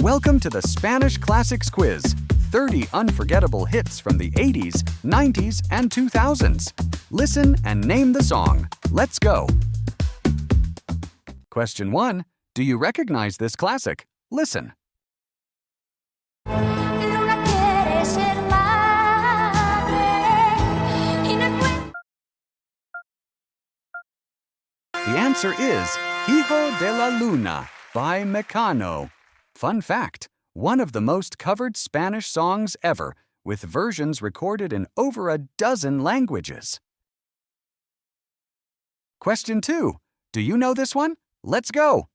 Welcome to the Spanish Classics Quiz, 30 unforgettable hits from the 80s, 90s, and 2000s. Listen and name the song. Let's go. Question 1. Do you recognize this classic? Listen. The answer is Hijo de la Luna by Mecano. Fun fact, one of the most covered Spanish songs ever, with versions recorded in over a dozen languages. Question 2. Do you know this one? Let's go!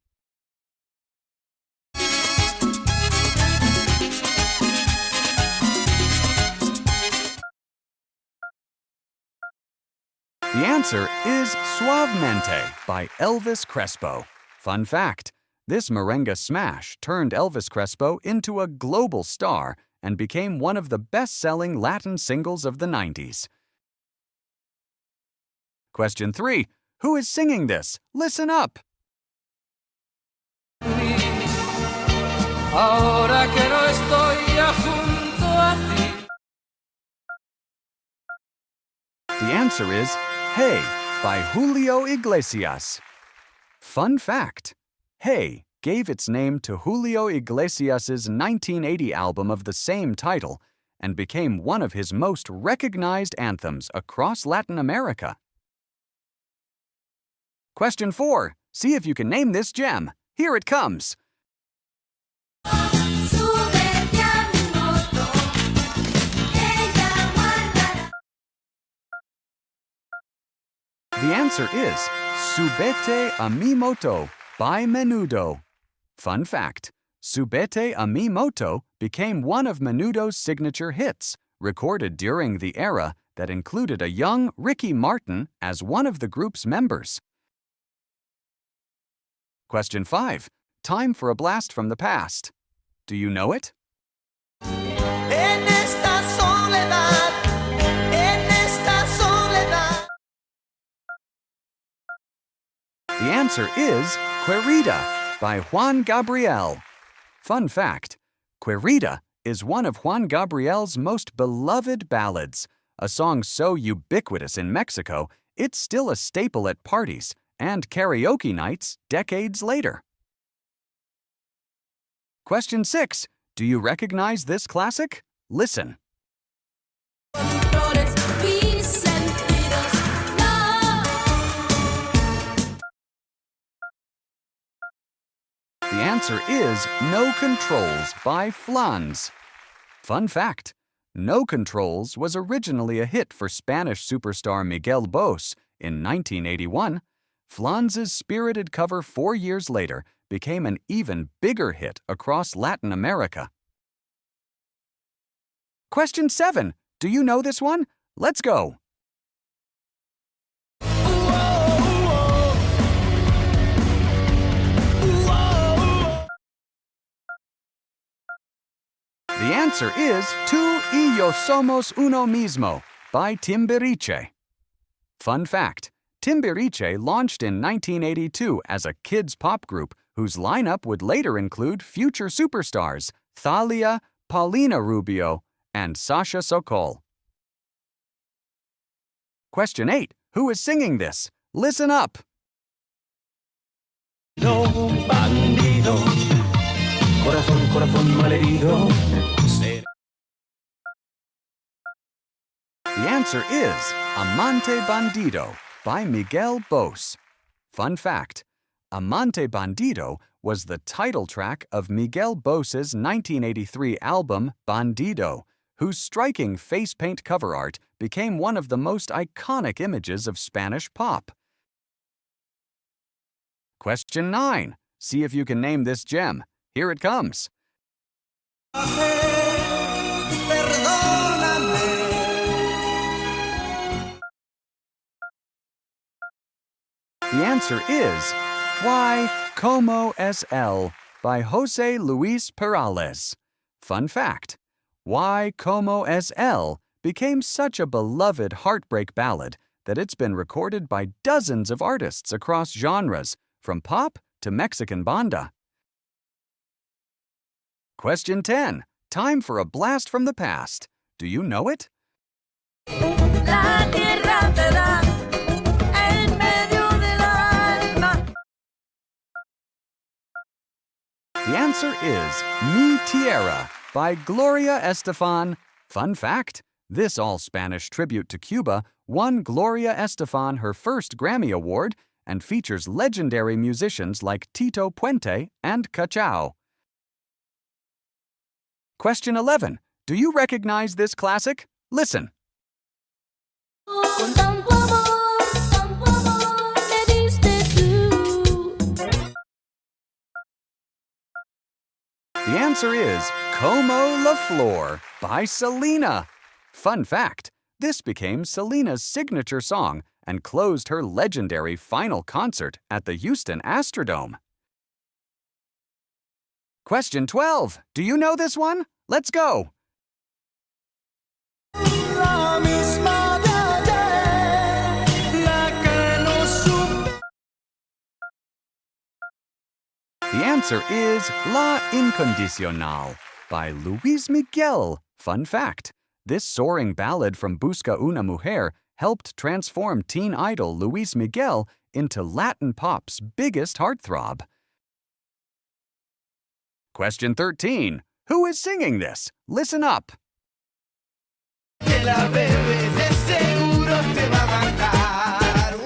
The answer is Suavemente by Elvis Crespo. Fun fact, this merengue smash turned Elvis Crespo into a global star and became one of the best-selling Latin singles of the 90s. Question 3. Who is singing this? Listen up! Ahora que no estoy junto a ti. The answer is Hey by Julio Iglesias. Fun fact, Hey gave its name to Julio Iglesias' 1980 album of the same title and became one of his most recognized anthems across Latin America. Question 4. See if you can name this gem. Here it comes. The answer is Súbete a mi moto by Menudo. Fun fact, Súbete a mi moto became one of Menudo's signature hits, recorded during the era that included a young Ricky Martin as one of the group's members. Question 5. Time for a blast from the past. Do you know it? The answer is Querida by Juan Gabriel. Fun fact, Querida is one of Juan Gabriel's most beloved ballads, a song so ubiquitous in Mexico, it's still a staple at parties and karaoke nights decades later. Question 6. Do you recognize this classic? Listen. The answer is No Controls by Flans. Fun fact, No Controls was originally a hit for Spanish superstar Miguel Bos in 1981. Flans' spirited cover 4 years later became an even bigger hit across Latin America. Question 7. Do you know this one? Let's go! The answer is Tú y yo somos uno mismo by Timbiriche. Fun fact, Timbiriche launched in 1982 as a kids' pop group whose lineup would later include future superstars Thalia, Paulina Rubio, and Sasha Sokol. Question 8. Who is singing this? Listen up! No, bandido, corazón, corazón malherido. The answer is Amante Bandido by Miguel Bos. Fun fact, Amante Bandido was the title track of Miguel Bos's 1983 album Bandido, whose striking face paint cover art became one of the most iconic images of Spanish pop. Question 9. See if you can name this gem. Here it comes. The answer is Why Como Es Él by José Luis Perales. Fun fact, Why Como Es Él became such a beloved heartbreak ballad that it's been recorded by dozens of artists across genres, from pop to Mexican banda. Question 10. Time for a blast from the past. Do you know it? La tierra te da en medio del alma. The answer is Mi Tierra by Gloria Estefan. Fun fact, this all-Spanish tribute to Cuba won Gloria Estefan her first Grammy Award and features legendary musicians like Tito Puente and Cachao. Question 11. Do you recognize this classic? Listen. Con tanto amor me diste tú. The answer is Como la Flor by Selena. Fun fact, this became Selena's signature song and closed her legendary final concert at the Houston Astrodome. Question 12. Do you know this one? Let's go. La misma de ayer, la que no supe. The answer is La Incondicional by Luis Miguel. Fun fact, this soaring ballad from Busca una Mujer helped transform teen idol Luis Miguel into Latin pop's biggest heartthrob. Question 13. Who is singing this? Listen up. Que la bebes de seguro te va a matar.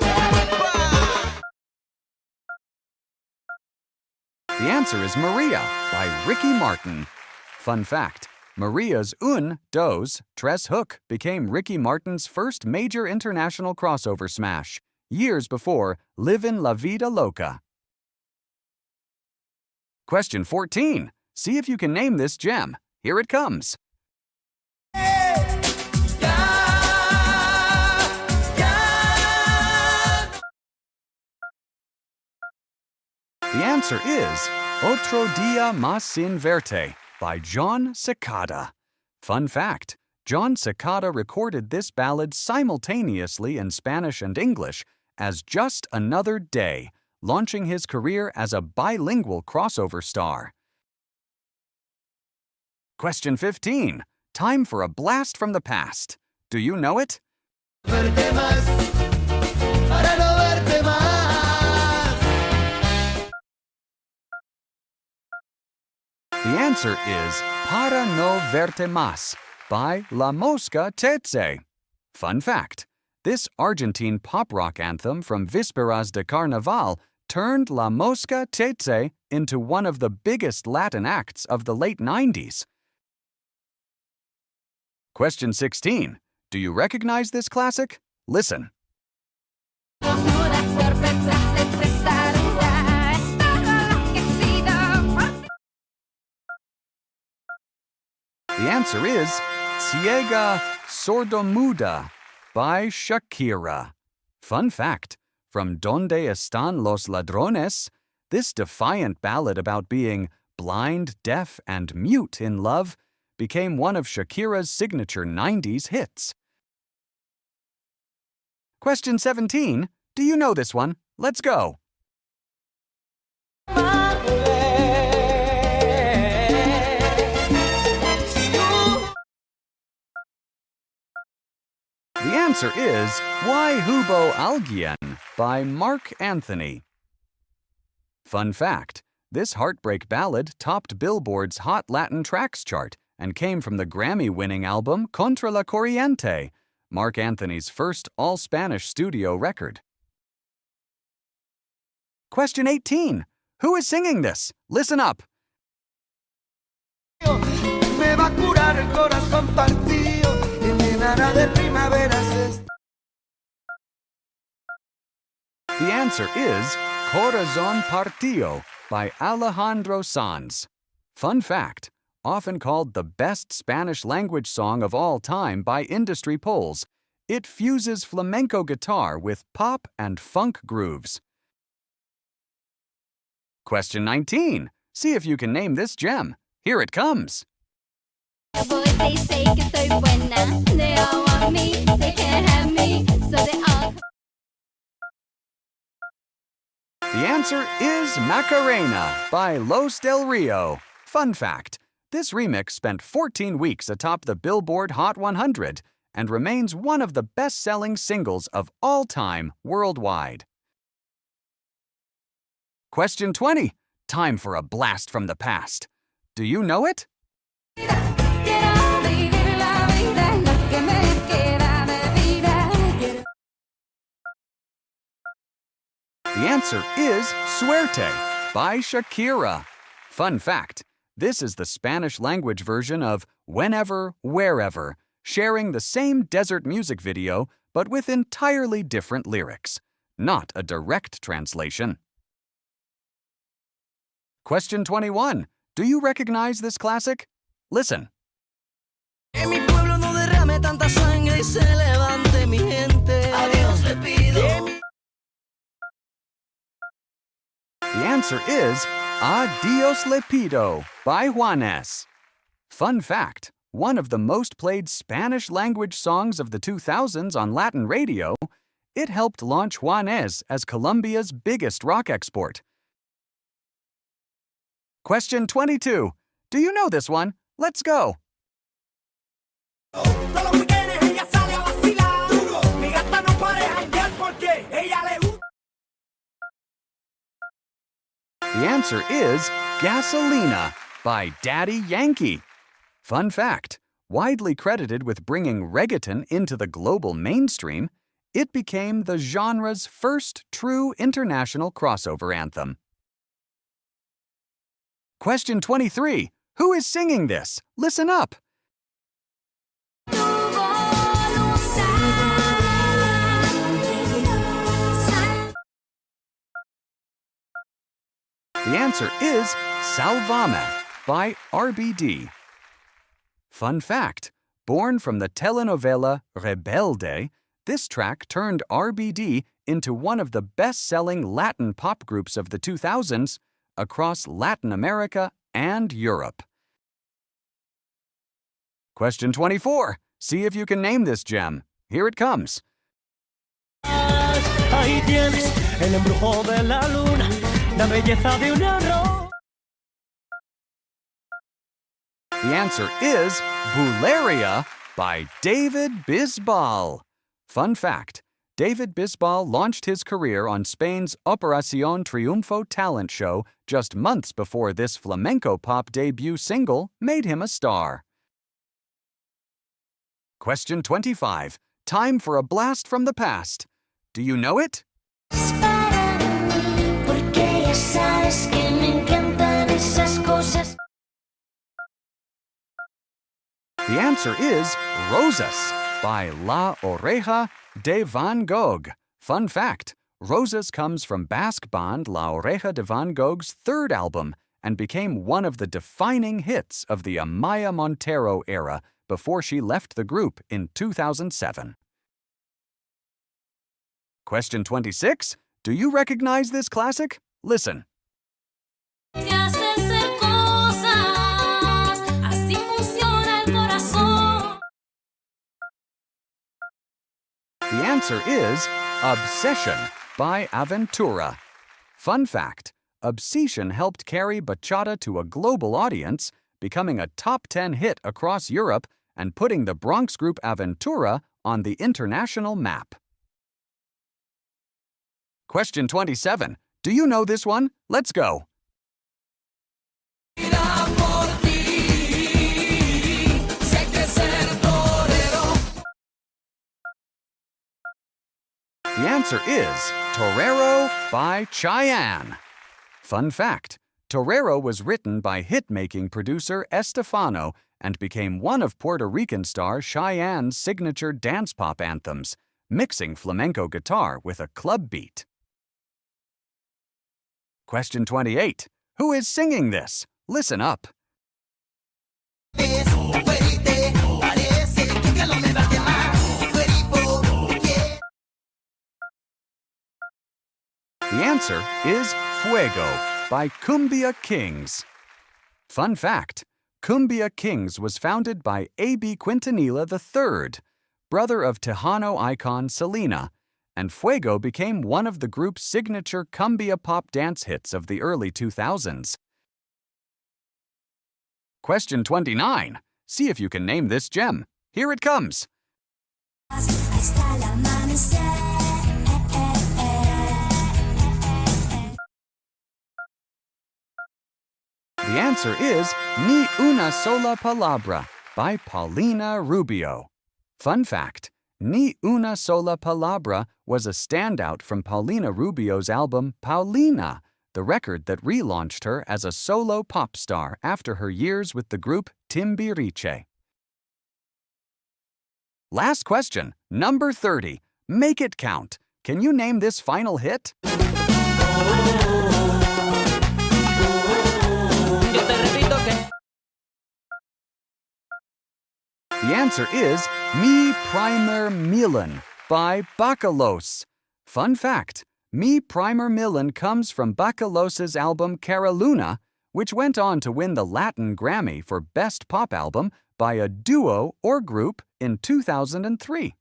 The answer is Maria by Ricky Martin. Fun fact, Maria's Un, Dos, Tres Hook became Ricky Martin's first major international crossover smash, years before Livin' La Vida Loca. Question 14. See if you can name this gem. Here it comes. The answer is Otro Día Más Sin Verte by John Cicada. Fun fact, John Cicada recorded this ballad simultaneously in Spanish and English as Just Another Day, launching his career as a bilingual crossover star. Question 15. Time for a blast from the past. Do you know it? Verte más, para no verte más. The answer is Para no verte más by La Mosca Tetse. Fun fact, this Argentine pop-rock anthem from Vísperas de Carnaval turned La Mosca Tetse into one of the biggest Latin acts of the late 90s. Question 16. Do you recognize this classic? Listen. The answer is Ciega Sordomuda by Shakira. Fun fact, from Donde Están los Ladrones, this defiant ballad about being blind, deaf, and mute in love became one of Shakira's signature 90s hits. Question 17. Do you know this one? Let's go. The answer is Why Hubo Alguien by Mark Anthony. Fun fact, this heartbreak ballad topped Billboard's Hot Latin Tracks chart and came from the Grammy-winning album Contra la Corriente, Mark Anthony's first all-Spanish studio record. Question 18. Who is singing this? Listen up. Me va a curar el corazón partido y me llenará de primaveras. The answer is Corazón Partío by Alejandro Sanz. Fun fact, often called the best Spanish-language song of all time by industry polls, it fuses flamenco guitar with pop and funk grooves. Question 19. See if you can name this gem. Here it comes. They say que soy buena. They all want me, they can't have me, so they all. The answer is Macarena by Los Del Rio. Fun fact, This remix spent 14 weeks atop the Billboard Hot 100 and remains one of the best-selling singles of all time worldwide. Question 20. Time for a blast from the past. Do you know it? The answer is Suerte by Shakira. Fun fact, this is the Spanish-language version of Whenever, Wherever, sharing the same desert music video but with entirely different lyrics, not a direct translation. Question 21. Do you recognize this classic? Listen. Que mi pueblo no derrame tanta sangre y se levante mi gente. A Dios le pido. The answer is A Dios le pido by Juanes. Fun fact, one of the most played Spanish-language songs of the 2000s on Latin radio, it helped launch Juanes as Colombia's biggest rock export. Question 22. Do you know this one? Let's go. Todos los weekendes ella sale a vacilar. Mi gata no para de janguear porque ella le gusta. The answer is Gasolina by Daddy Yankee. Fun fact, widely credited with bringing reggaeton into the global mainstream, it became the genre's first true international crossover anthem. Question 23. Who is singing this? Listen up. The answer is Salvame by RBD. Fun fact, born from the telenovela Rebelde, this track turned RBD into one of the best-selling Latin pop groups of the 2000s across Latin America and Europe. Question 24. See if you can name this gem. Here it comes. Ahí tienes el embrujo de la luna, la belleza de un arroz. The answer is Buleria by David Bisbal. Fun fact, David Bisbal launched his career on Spain's Operación Triunfo talent show just months before this flamenco-pop debut single made him a star. Question 25. Time for a blast from the past. Do you know it? The answer is Rosas by La Oreja de Van Gogh. Fun fact, Rosas comes from Basque band La Oreja de Van Gogh's third album and became one of the defining hits of the Amaya Montero era before she left the group in 2007. Question 26. Do you recognize this classic? Listen. The answer is Obsession by Aventura. Fun fact, Obsession helped carry bachata to a global audience, becoming a top 10 hit across Europe and putting the Bronx group Aventura on the international map. Question 27. Do you know this one? Let's go. The answer is Torero by Chayanne. Fun fact, Torero was written by hit-making producer Estefano and became one of Puerto Rican star Cheyenne's signature dance-pop anthems, mixing flamenco guitar with a club beat. Question 28. Who is singing this? Listen up. The answer is Fuego by Cumbia Kings. Fun fact, Cumbia Kings was founded by A.B. Quintanilla III, brother of Tejano icon Selena, and Fuego became one of the group's signature cumbia pop dance hits of the early 2000s. Question 29. See if you can name this gem. Here it comes. Hasta el amanecer. The answer is Ni Una Sola Palabra by Paulina Rubio. Fun fact, Ni Una Sola Palabra was a standout from Paulina Rubio's album Paulina, the record that relaunched her as a solo pop star after her years with the group Timbiriche. Last question, number 30. Make it count. Can you name this final hit? Yo te repito que The answer is Mi Primer Millen by Bacalos. Fun fact, Mi Primer Millen comes from Bacalos's album Cara Luna, which went on to win the Latin Grammy for Best Pop Album by a duo or group in 2003.